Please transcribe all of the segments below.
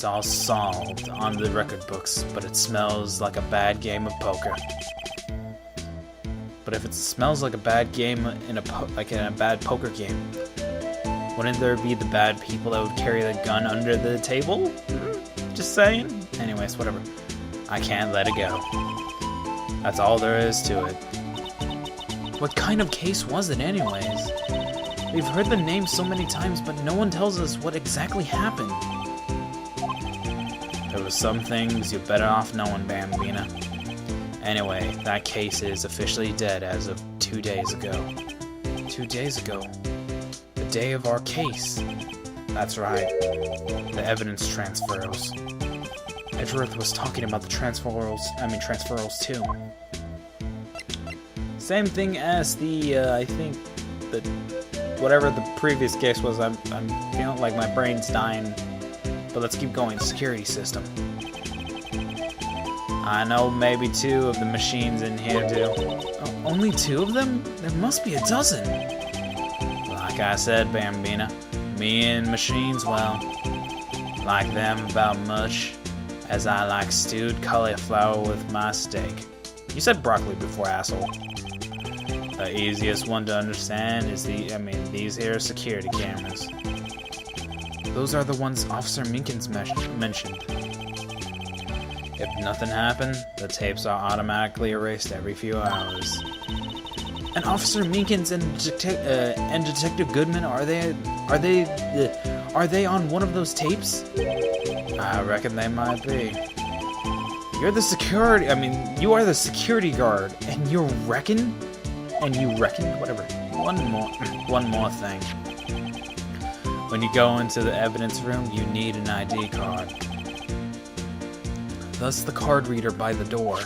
It's all solved on the record books, but it smells like a bad game of poker. But if it smells like a bad game in a bad poker game, wouldn't there be the bad people that would carry the gun under the table? Just saying. Anyways, whatever. I can't let it go. That's all there is to it. What kind of case was it anyways? We've heard the name so many times, but no one tells us what exactly happened. There was some things you're better off knowing, Bambina. Anyway, that case is officially dead as of 2 days ago. 2 days ago? The day of our case. That's right. The evidence transfers. Edgeworth was talking about the transferals too. Same thing as the, I think, whatever the previous case was. I'm feeling like my brain's dying. But let's keep going. Security system. I know maybe 2 of the machines in here do. Oh, only 2 of them? There must be a dozen. Like I said, Bambina, me and machines, well, like them about much as I like stewed cauliflower with my steak. You said broccoli before, asshole. The easiest one to understand is these here security cameras. Those are the ones Officer Minkins mentioned. If nothing happened, the tapes are automatically erased every few hours. And Officer Minkins and Detective Goodman, are they on one of those tapes? I reckon they might be. You are the security guard, and you reckon? Whatever. One more thing. When you go into the evidence room, you need an ID card. Thus the card reader by the door.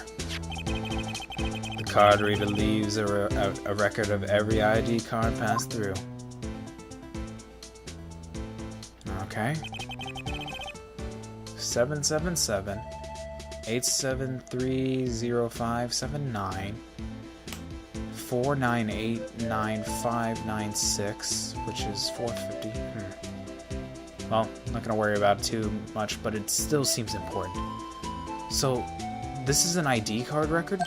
The card reader leaves a record of every ID card passed through. Okay. 777-873-0579 498-9596, which is 450. Well, I'm not gonna worry about it too much, but it still seems important. So, this is an ID card record?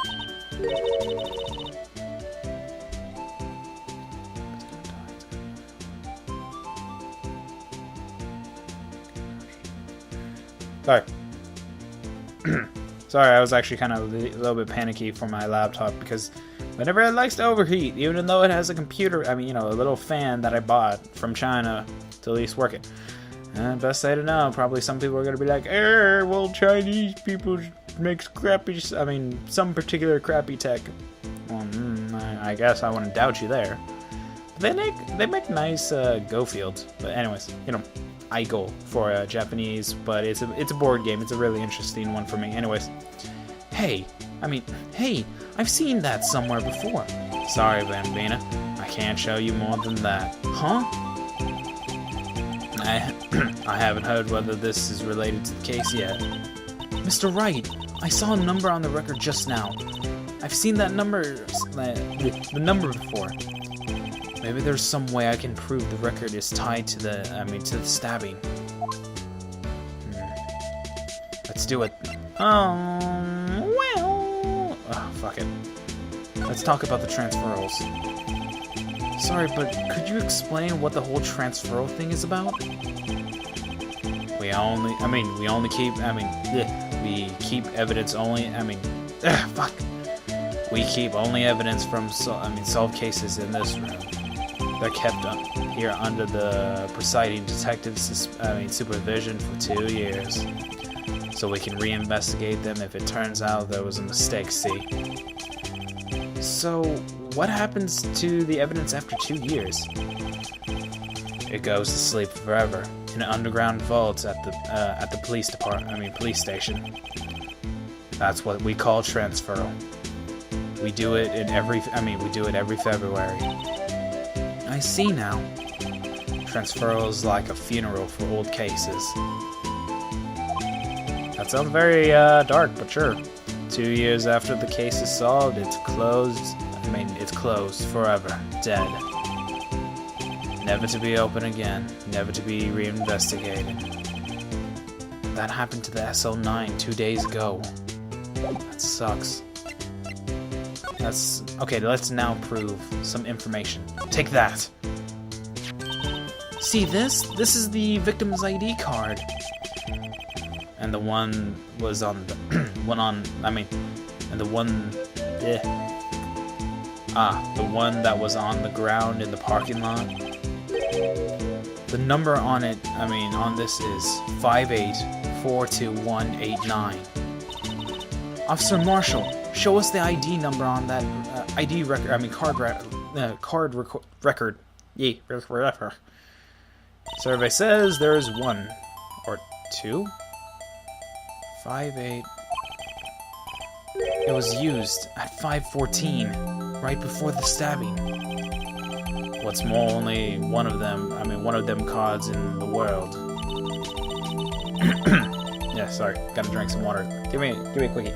Sorry. Sorry, I was actually kind of a little bit panicky for my laptop because whenever it likes to overheat, even though it has a computer, a little fan that I bought from China to at least work it. Best say to know, probably some people are going to be like, well, Chinese people make crappy, some particular crappy tech. Well, I guess I wouldn't doubt you there. But they make nice Go fields. But anyways, iGo for Japanese, but it's a board game. It's a really interesting one for me. Anyways, hey, I've seen that somewhere before. Sorry, Bambina, I can't show you more than that. Huh? I haven't heard whether this is related to the case yet. Mr. Wright, I saw a number on the record just now. I've seen that number, the number before. Maybe there's some way I can prove the record is tied to the stabbing. Let's do it. Fuck it. Let's talk about the transferals. Sorry, but could you explain what the whole transferal thing is about? We keep evidence only, fuck. We keep only evidence from, solved cases in this room. They're kept here under the presiding detective's, supervision for 2 years. So we can reinvestigate them if it turns out there was a mistake, see? So, what happens to the evidence after 2 years? It goes to sleep forever in underground vaults at the police station. That's what we call transferal. We do it every February. I see now. Transferal is like a funeral for old cases. That sounds very dark, but sure. 2 years after the case is solved, it's closed. It's closed forever, dead. Never to be open again, never to be reinvestigated. that happened to the SL9 2 days ago. That sucks. That's... Okay, let's now prove some information. Take that! See this? This is the victim's ID card. And the one was on the... and the one... the one that was on the ground in the parking lot. The number on it, on this is 5842189. Officer Marshall, show us the ID number on that ID record. Card record. Yeah, whatever. Survey says there is 1 or 2. 58. It was used at 5:14, right before the stabbing. What's more, only one of them cards in the world. Yeah, sorry, gotta drink some water. Give me a quickie.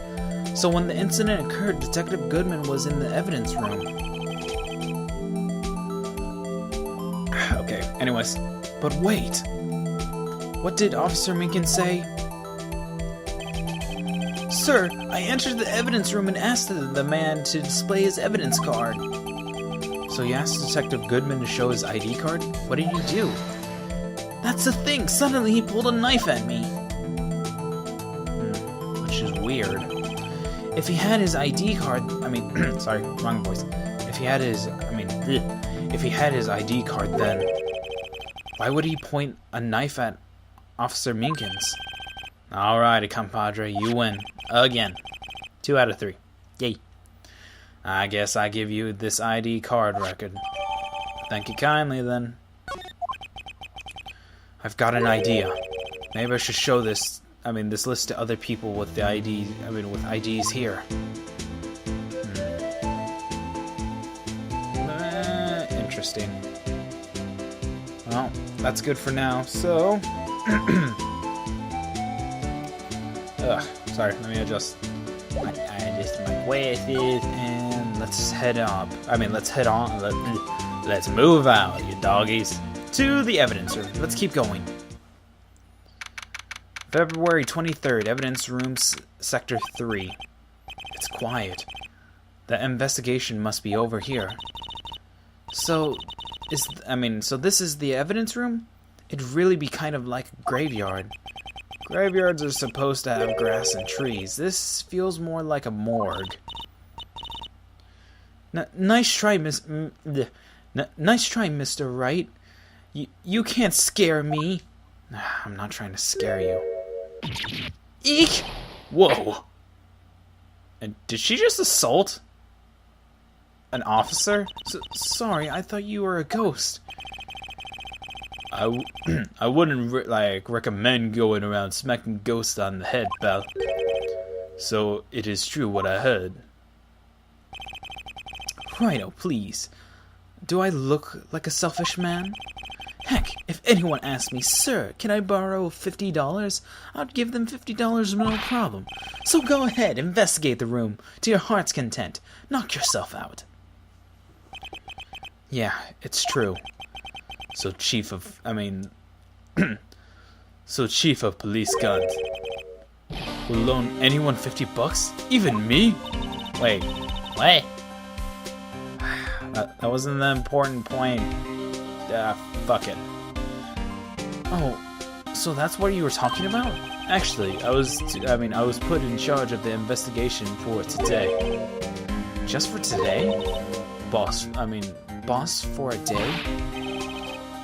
So when the incident occurred, Detective Goodman was in the evidence room. Okay, anyways. But wait! What did Officer Minkin say? Sir, I entered the evidence room and asked the man to display his evidence card. So you asked Detective Goodman to show his ID card? What did you do? That's the thing! Suddenly he pulled a knife at me! Which is weird. If he had his ID card... sorry, wrong voice. If he had his ID card, then... why would he point a knife at Officer Minkin's? Alrighty, compadre, you win. Again. 2 out of 3. Yay. I guess I give you this ID card record. Thank you kindly, then. I've got an idea. Maybe I should show this list to other people with the ID, with IDs here. Interesting. Well, that's good for now, so... sorry, let me adjust my glasses, and let's head up. Let's move out, you doggies, to the evidence room. Let's keep going. February 23rd, evidence room, sector 3. It's quiet. The investigation must be over here. So this is the evidence room? It'd really be kind of like a graveyard. Graveyards are supposed to have grass and trees. This feels more like a morgue. Nice try, nice try, Mr. Wright. You can't scare me. I'm not trying to scare you. Eek! Whoa! And did she just assault an officer? Sorry, I thought you were a ghost. I wouldn't recommend going around smacking ghosts on the head, pal. So it is true what I heard. Righto, please. Do I look like a selfish man? Heck, if anyone asked me, sir, can I borrow $50? I'd give them $50 no problem. So go ahead, investigate the room to your heart's content. Knock yourself out. Yeah, it's true. So Chief of Police Guns will loan anyone $50? Even me? Wait, what? That wasn't the important point. Fuck it. Oh, so that's what you were talking about? Actually, I was put in charge of the investigation for today. Just for today? Boss for a day?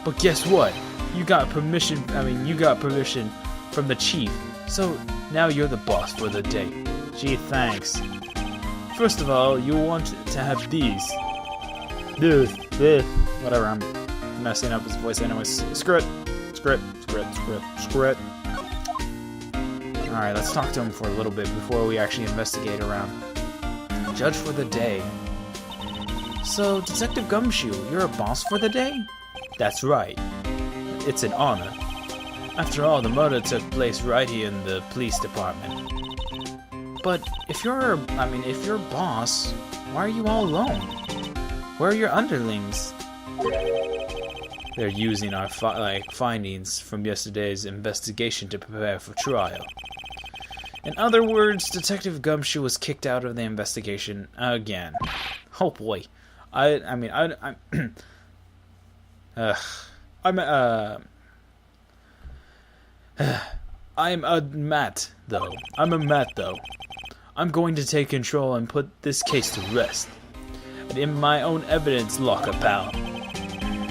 But guess what? You got permission from the chief. So now you're the boss for the day. Gee, thanks. First of all, you want to have these. Whatever, I'm messing up his voice anyways. Screw it. Alright, let's talk to him for a little bit before we actually investigate around. Judge for the day. So, Detective Gumshoe, you're a boss for the day? That's right. It's an honor. After all, the murder took place right here in the police department. But if you're boss, why are you all alone? Where are your underlings? They're using our findings from yesterday's investigation to prepare for trial. In other words, Detective Gumshoe was kicked out of the investigation again. Oh boy. I'm a Matt, though. I'm going to take control and put this case to rest. And in my own evidence locker, pal.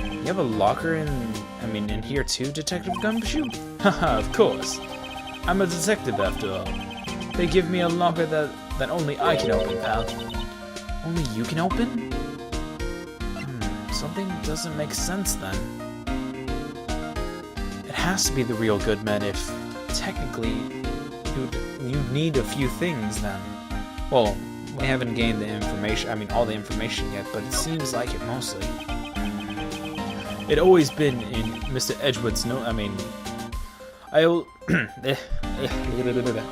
You have a locker in here too, Detective Gumshoe? Haha, of course. I'm a detective after all. They give me a locker that only I can open, pal. Only you can open? Something doesn't make sense then. It has to be the real Goodman if, technically, you need a few things then. Well, we haven't gained the information, all the information yet, but it seems like it mostly. It always been in Mr. Edgewood's I'll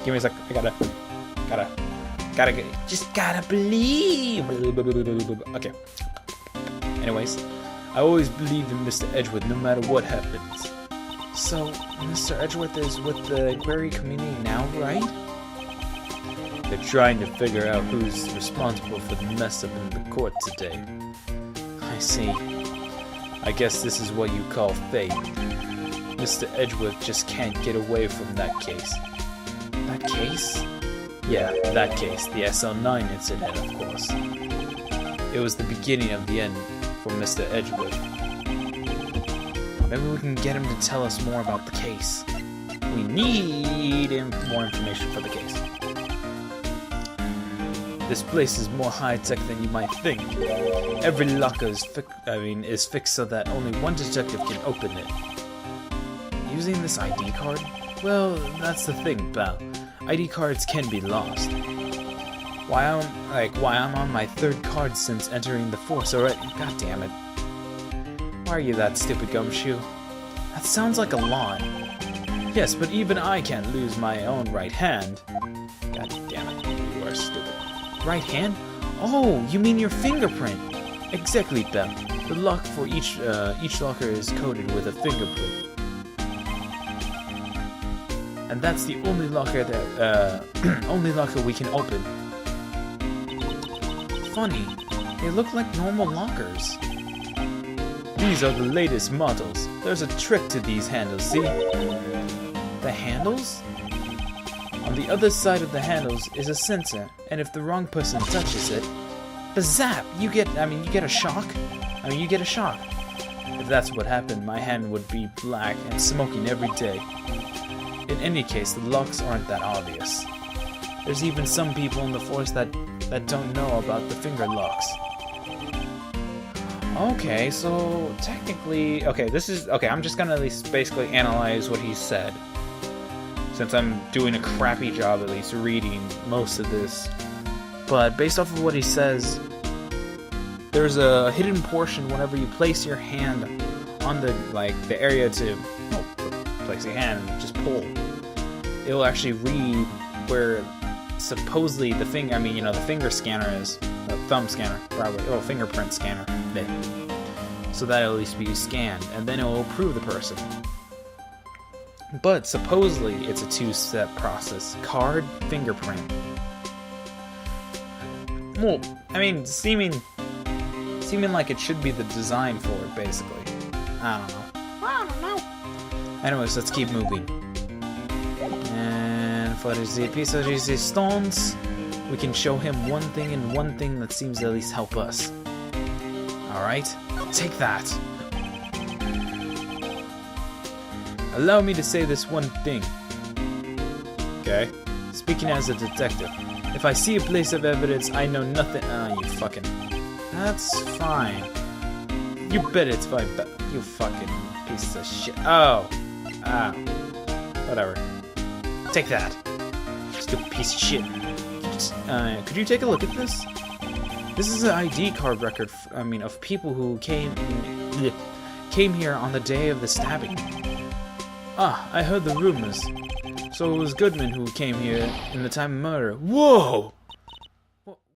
give me a sec. I gotta believe. Okay. Anyways, I always believed in Mr. Edgewood no matter what happens. So, Mr. Edgewood is with the query community now, right? They're trying to figure out who's responsible for the mess up in the court today. I see. I guess this is what you call fate. Mr. Edgewood just can't get away from that case. That case? Yeah, that case. The SL9 incident, of course. It was the beginning of the end for Mr. Edgewood. Maybe we can get him to tell us more about the case. We need more information for the case. This place is more high-tech than you might think. Every locker is fixed so that only one detective can open it. Using this ID card? Well, that's the thing, pal. ID cards can be lost. Why I'm on my third card since entering the force already. God damn it. Why are you that stupid, Gumshoe? That sounds like a lot. Yes, but even I can't lose my own right hand. God damn it, you are stupid. Right hand? Oh, you mean your fingerprint? Exactly, pal. The lock for each locker is coded with a fingerprint. And that's the only locker we can open. Funny, they look like normal lockers. These are the latest models. There's a trick to these handles, see? The handles? On the other side of the handles is a sensor, and if the wrong person touches it, bazap! You get a shock. You get a shock. If that's what happened, my hand would be black and smoking every day. In any case, the locks aren't that obvious. There's even some people in the force that don't know about the finger locks. Okay, so technically, I'm just gonna at least basically analyze what he said, since I'm doing a crappy job at least reading most of this. But based off of what he says, there's a hidden portion whenever you place your hand on the area to place your hand and just pull. It'll actually read where supposedly the finger, the finger scanner is, the thumb scanner, probably, fingerprint scanner, there. So that'll at least be scanned, and then it will approve the person. But supposedly it's a two-step process: card, fingerprint. Well, seeming like it should be the design for it, basically. I don't know. Anyways, let's keep moving. And for the piece of resistance, we can show him one thing and one thing that seems to at least help us. Alright, take that. Allow me to say this one thing. Okay? Speaking as a detective, if I see a place of evidence, I know nothing. You fucking. That's fine. You bet it's fine. You fucking piece of shit. Oh. Ah. Whatever. Take that. Stupid piece of shit. Could you take a look at this? This is an ID card record, of people who came here on the day of the stabbing. Ah, I heard the rumors. So it was Goodman who came here in the time of murder. Whoa!